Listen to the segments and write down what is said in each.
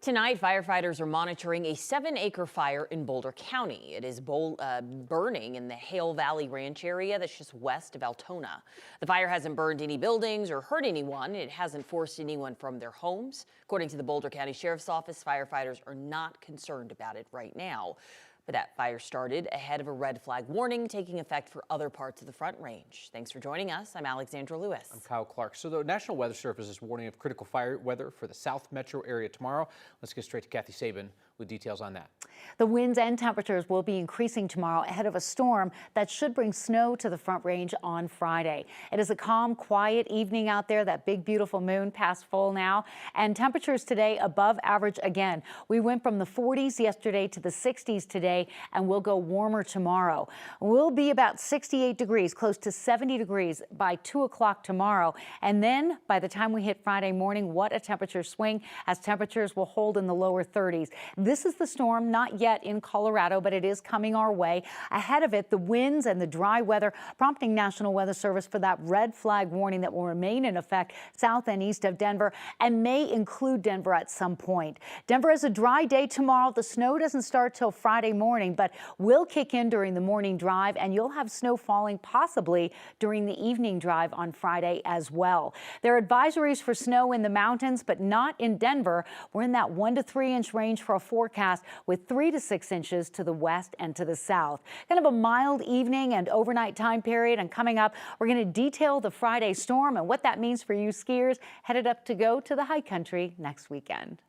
Tonight, firefighters are monitoring a 7-acre fire in Boulder County. It is burning in the Hale Valley Ranch area that's just west of Altona. The fire hasn't burned any buildings or hurt anyone. It hasn't forced anyone from their homes. According to the Boulder County Sheriff's Office, firefighters are not concerned about it right now. But that fire started ahead of a red flag warning taking effect for other parts of the Front Range. Thanks for joining us. I'm Alexandra Lewis. I'm Kyle Clark. So the National Weather Service is warning of critical fire weather for the South Metro area tomorrow. Let's get straight to Kathy Sabin with details on that. The winds and temperatures will be increasing tomorrow ahead of a storm that should bring snow to the Front Range on Friday. It is a calm, quiet evening out there. That big, beautiful moon past full now. And temperatures today above average again. We went from the 40s yesterday to the 60s today, and we'll go warmer tomorrow. We'll be about 68 degrees, close to 70 degrees by 2 o'clock tomorrow. And then by the time we hit Friday morning, what a temperature swing as temperatures will hold in the lower 30s. This is the storm, not yet in Colorado, but it is coming our way. Ahead of it, the winds and the dry weather prompting National Weather Service for that red flag warning that will remain in effect south and east of Denver and may include Denver at some point. Denver has a dry day tomorrow. The snow doesn't start till Friday morning, but will kick in during the morning drive, and you'll have snow falling possibly during the evening drive on Friday as well. There are advisories for snow in the mountains, but not in Denver. We're in that 1 to 3 inch range for a forecast with 3 to 6 inches to the west and to the south. Kind of a mild evening and overnight time period. And coming up, we're going to detail the Friday storm and what that means for you skiers headed up to go to the high country next weekend.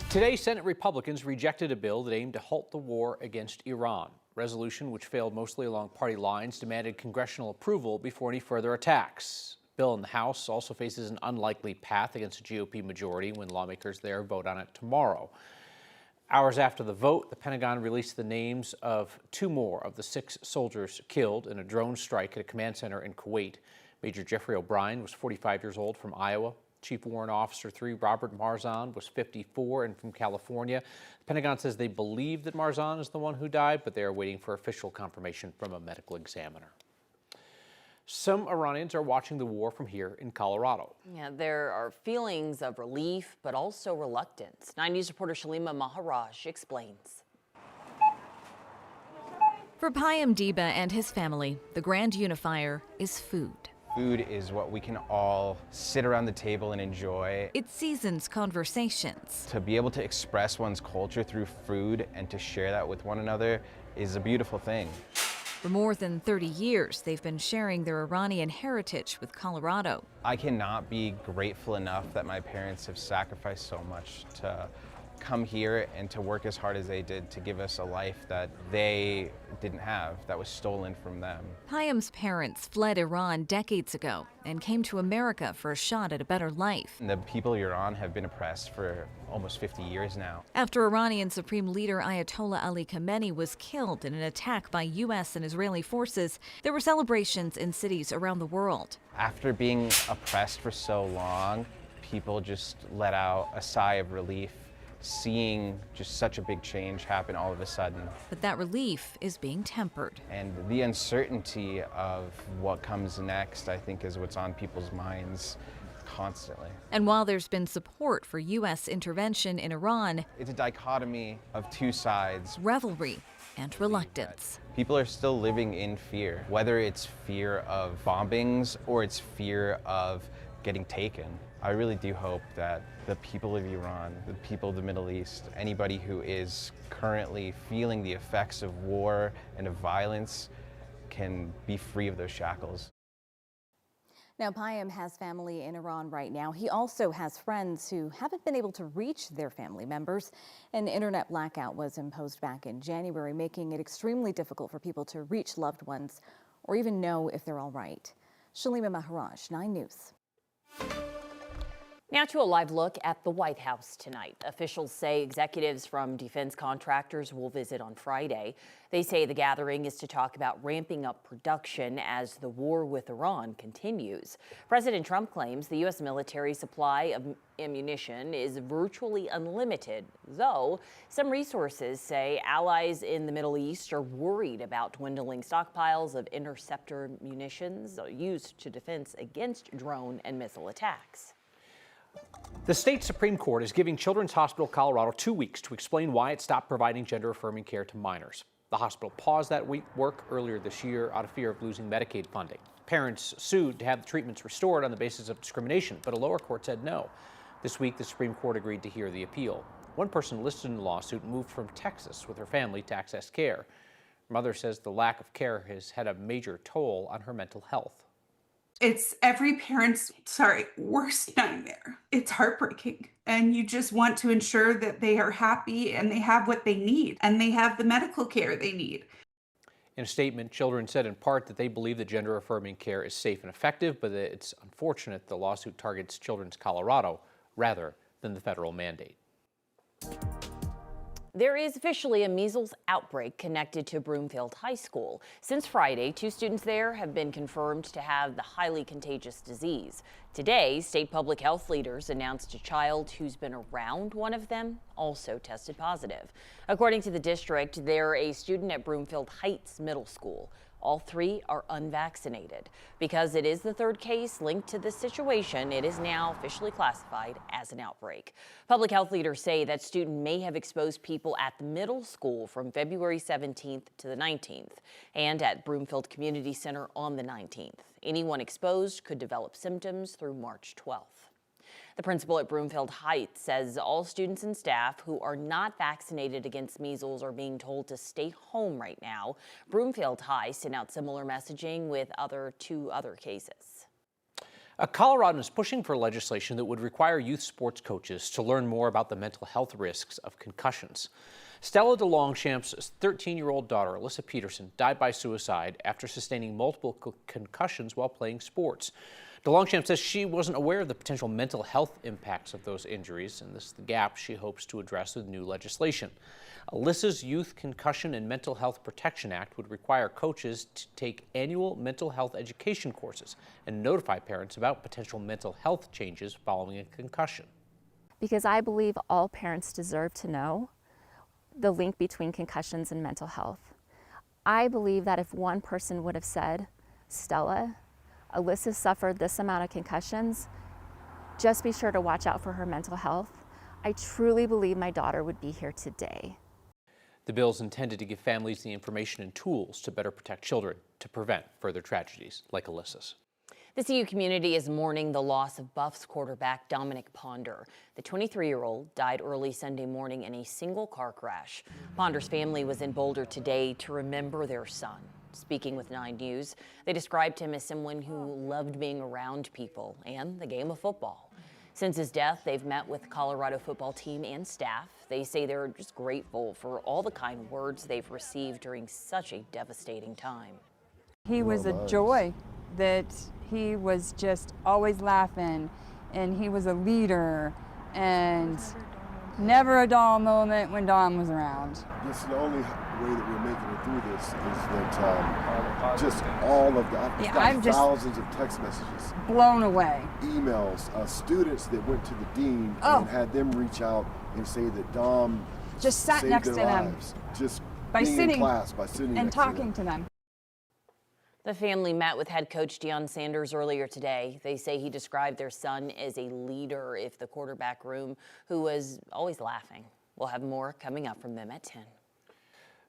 Today, Senate Republicans rejected a bill that aimed to halt the war against Iran. Resolution, which failed mostly along party lines, demanded congressional approval before any further attacks. Bill in the House also faces an unlikely path against a GOP majority when lawmakers there vote on it tomorrow. Hours after the vote, the Pentagon released the names of 2 more of the 6 soldiers killed in a drone strike at a command center in Kuwait. Major Jeffrey O'Brien was 45 years old from Iowa. Chief Warrant Officer 3 Robert Marzan was 54 and from California. The Pentagon says they believe that Marzan is the one who died, but they are waiting for official confirmation from a medical examiner. Some Iranians are watching the war from here in Colorado. Yeah, there are feelings of relief, but also reluctance. 9 News reporter Shalima Maharaj explains. For Payam Deba and his family, the grand unifier is food. Food is what we can all sit around the table and enjoy. It seasons conversations. To be able to express one's culture through food and to share that with one another is a beautiful thing. For more than 30 years, they've been sharing their Iranian heritage with Colorado. I cannot be grateful enough that my parents have sacrificed so much to come here and to work as hard as they did to give us a life that they didn't have, that was stolen from them. Payam's parents fled Iran decades ago and came to America for a shot at a better life. And the people of Iran have been oppressed for almost 50 years now. After Iranian Supreme Leader Ayatollah Ali Khamenei was killed in an attack by U.S. and Israeli forces, there were celebrations in cities around the world. After being oppressed for so long, people just let out a sigh of relief, seeing just such a big change happen all of a sudden. But that relief is being tempered. And the uncertainty of what comes next, I think, is what's on people's minds constantly. And while there's been support for U.S. intervention in Iran, it's a dichotomy of 2 sides. Revelry and reluctance. People are still living in fear, whether it's fear of bombings or it's fear of getting taken. I really do hope that the people of Iran, the people of the Middle East, anybody who is currently feeling the effects of war and of violence can be free of those shackles. Now, Payam has family in Iran right now. He also has friends who haven't been able to reach their family members. An internet blackout was imposed back in January, making it extremely difficult for people to reach loved ones or even know if they're all right. Shalima Maharaj, 9 News. Now to a live look at the White House tonight. Officials say executives from defense contractors will visit on Friday. They say the gathering is to talk about ramping up production as the war with Iran continues. President Trump claims the U.S. military supply of ammunition is virtually unlimited, though some resources say allies in the Middle East are worried about dwindling stockpiles of interceptor munitions used to defense against drone and missile attacks. The state Supreme Court is giving Children's Hospital Colorado 2 weeks to explain why it stopped providing gender-affirming care to minors. The hospital paused that work earlier this year out of fear of losing Medicaid funding. Parents sued to have the treatments restored on the basis of discrimination, but a lower court said no. This week, the Supreme Court agreed to hear the appeal. One person listed in the lawsuit moved from Texas with her family to access care. Her mother says the lack of care has had a major toll on her mental health. It's every parent's, worst nightmare. It's heartbreaking. And you just want to ensure that they are happy and they have what they need and they have the medical care they need. In a statement, children said in part that they believe that gender-affirming care is safe and effective, but that it's unfortunate the lawsuit targets Children's Colorado rather than the federal mandate. There is officially a measles outbreak connected to Broomfield High School. Since Friday, 2 students there have been confirmed to have the highly contagious disease. Today, state public health leaders announced a child who's been around one of them also tested positive. According to the district, they're a student at Broomfield Heights Middle School. All 3 are unvaccinated. Because it is the 3rd case linked to this situation, it is now officially classified as an outbreak. Public health leaders say that student may have exposed people at the middle school from February 17th to the 19th and at Broomfield Community Center on the 19th. Anyone exposed could develop symptoms through March 12th. The principal at Broomfield Heights says all students and staff who are not vaccinated against measles are being told to stay home right now. Broomfield High sent out similar messaging with 2 other cases. A Coloradan is pushing for legislation that would require youth sports coaches to learn more about the mental health risks of concussions. Stella DeLongchamp's 13-year-old daughter, Alyssa Peterson, died by suicide after sustaining multiple concussions while playing sports. DeLongchamp says she wasn't aware of the potential mental health impacts of those injuries, and this is the gap she hopes to address with new legislation. Alyssa's Youth Concussion and Mental Health Protection Act would require coaches to take annual mental health education courses and notify parents about potential mental health changes following a concussion. Because I believe all parents deserve to know the link between concussions and mental health. I believe that if one person would have said, Stella, Alyssa suffered this amount of concussions, just be sure to watch out for her mental health, I truly believe my daughter would be here today. The bill is intended to give families the information and tools to better protect children to prevent further tragedies like Alyssa's. The CU community is mourning the loss of Buffs quarterback Dominic Ponder. The 23-year-old died early Sunday morning in a single car crash. Ponder's family was in Boulder today to remember their son. Speaking with 9 News, they described him as someone who loved being around people and the game of football. Since his death, they've met with the Colorado football team and staff. They say they're just grateful for all the kind words they've received during such a devastating time. He was a joy, that he was just always laughing, and he was a leader, and never a dull moment when Dom was around. This is the only way that we're making it through this is that just all of the, I've got thousands of text messages. Blown away. Emails, students that went to the dean and had them reach out and say that Dom just sat saved next their to them. lives. Just by being sitting in class, by sitting and next talking to them. The family met with head coach Deion Sanders earlier today. They say he described their son as a leader if the quarterback room, who was always laughing. We'll have more coming up from them at 10.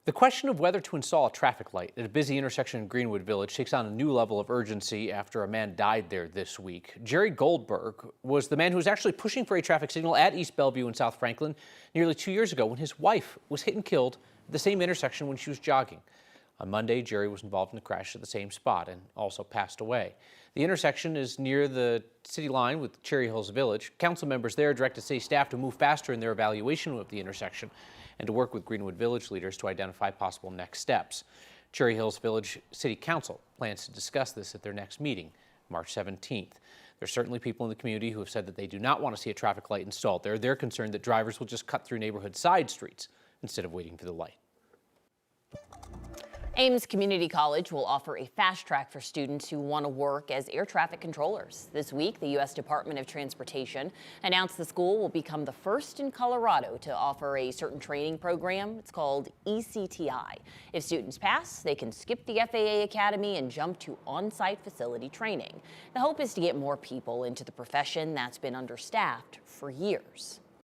The question of whether to install a traffic light at a busy intersection in Greenwood Village takes on a new level of urgency after a man died there this week. Jerry Goldberg was the man who was actually pushing for a traffic signal at East Bellevue in South Franklin nearly 2 years ago when his wife was hit and killed at the same intersection when she was jogging. On Monday, Jerry was involved in the crash at the same spot and also passed away. The intersection is near the city line with Cherry Hills Village. Council members there directed city staff to move faster in their evaluation of the intersection and to work with Greenwood Village leaders to identify possible next steps. Cherry Hills Village City Council plans to discuss this at their next meeting, March 17th. There's certainly people in the community who have said that they do not want to see a traffic light installed there. They're concerned that drivers will just cut through neighborhood side streets instead of waiting for the light. Ames Community College will offer a fast track for students who want to work as air traffic controllers. This week, the U.S. Department of Transportation announced the school will become the first in Colorado to offer a certain training program. It's called ECTI. If students pass, they can skip the FAA Academy and jump to on-site facility training. The hope is to get more people into the profession that's been understaffed for years.